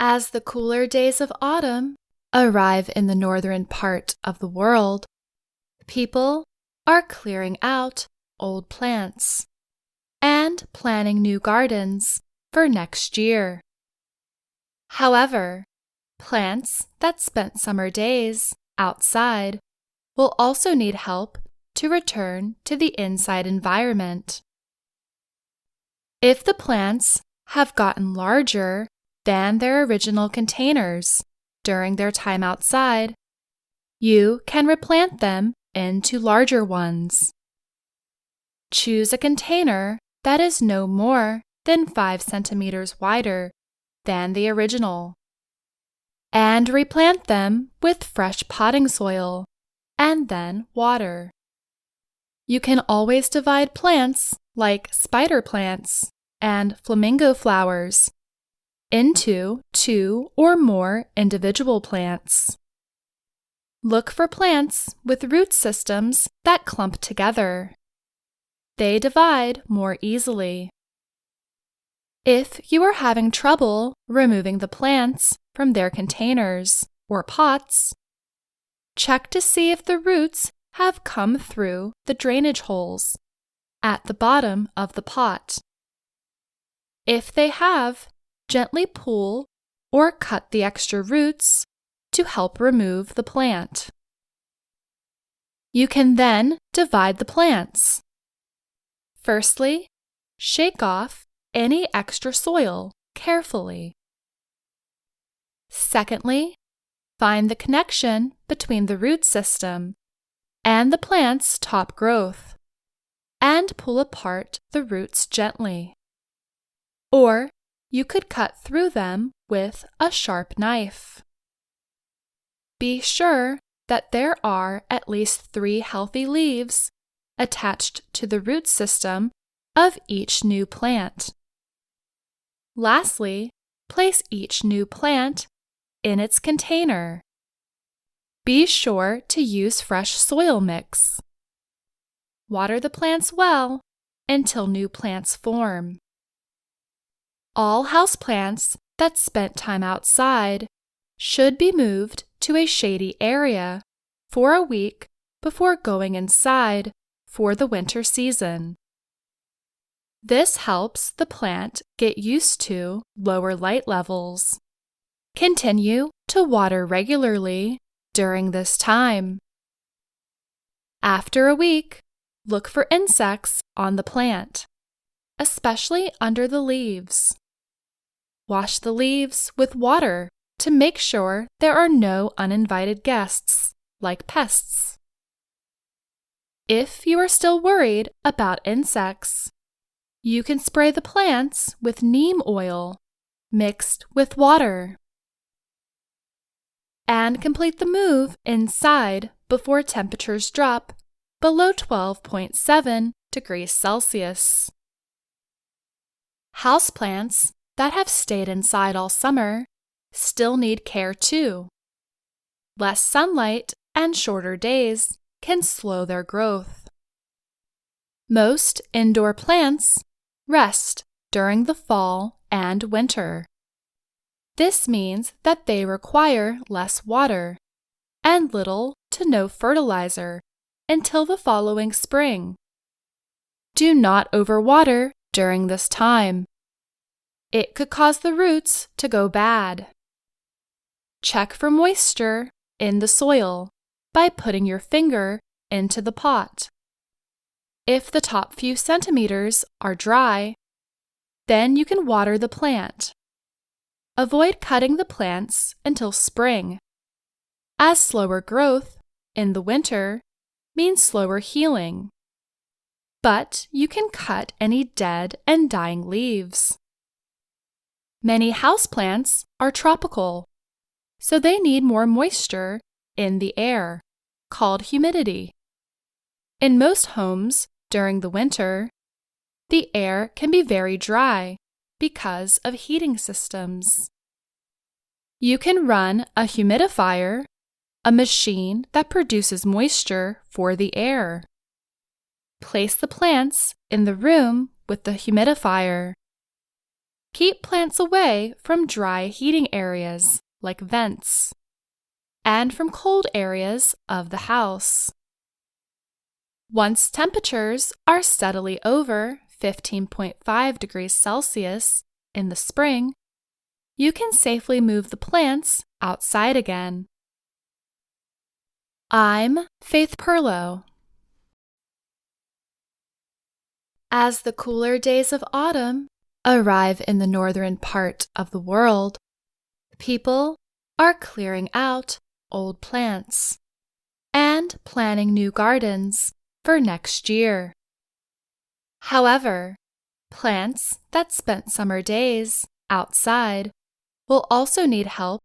As the cooler days of autumn arrive in the northern part of the world, people are clearing out old plants and planning new gardens for next year. However, plants that spent summer days outside will also need help to return to the inside environment. If the plants have gotten larger than their original containers during their time outside, you can replant them into larger ones. Choose a container that is no more than 5 centimeters wider than the original, and replant them with fresh potting soil and then water. You can always divide plants like spider plants and flamingo flowers into 2 or more individual plants. Look for plants with root systems that clump together. They divide more easily. If you are having trouble removing the plants from their containers or pots, check to see if the roots have come through the drainage holes at the bottom of the pot. If they have, gently pull or cut the extra roots to help remove the plant. You can then divide the plants. Firstly, shake off any extra soil carefully. Secondly, find the connection between the root system and the plant's top growth and pull apart the roots gently. Or you could cut through them with a sharp knife. Be sure that there are at least 3 healthy leaves attached to the root system of each new plant. Lastly, place each new plant in its container. Be sure to use fresh soil mix. Water the plants well until new plants form. All houseplants that spent time outside should be moved to a shady area for a week before going inside for the winter season. This helps the plant get used to lower light levels. Continue to water regularly during this time. After a week, look for insects on the plant, especially under the leaves. Wash the leaves with water to make sure there are no uninvited guests, like pests. If you are still worried about insects, you can spray the plants with neem oil mixed with water. And complete the move inside before temperatures drop below 12.7 degrees Celsius. Houseplants that have stayed inside all summer still need care too. Less sunlight and shorter days can slow their growth. Most indoor plants rest during the fall and winter. This means that they require less water and little to no fertilizer until the following spring. Do not overwater during this time. It could cause the roots to go bad. Check for moisture in the soil by putting your finger into the pot. If the top few centimeters are dry, then you can water the plant. Avoid cutting the plants until spring, as slower growth in the winter means slower healing. But you can cut any dead and dying leaves. Many houseplants are tropical, so they need more moisture in the air, called humidity. In most homes during the winter, the air can be very dry because of heating systems. You can run a humidifier, a machine that produces moisture for the air. Place the plants in the room with the humidifier. Keep plants away from dry heating areas like vents and from cold areas of the house. Once temperatures are steadily over 15.5 degrees Celsius in the spring, you can safely move the plants outside again. I'm Faith Perlow. As the cooler days of autumn arrive in the northern part of the world, people are clearing out old plants and planning new gardens for next year. However, plants that spent summer days outside will also need help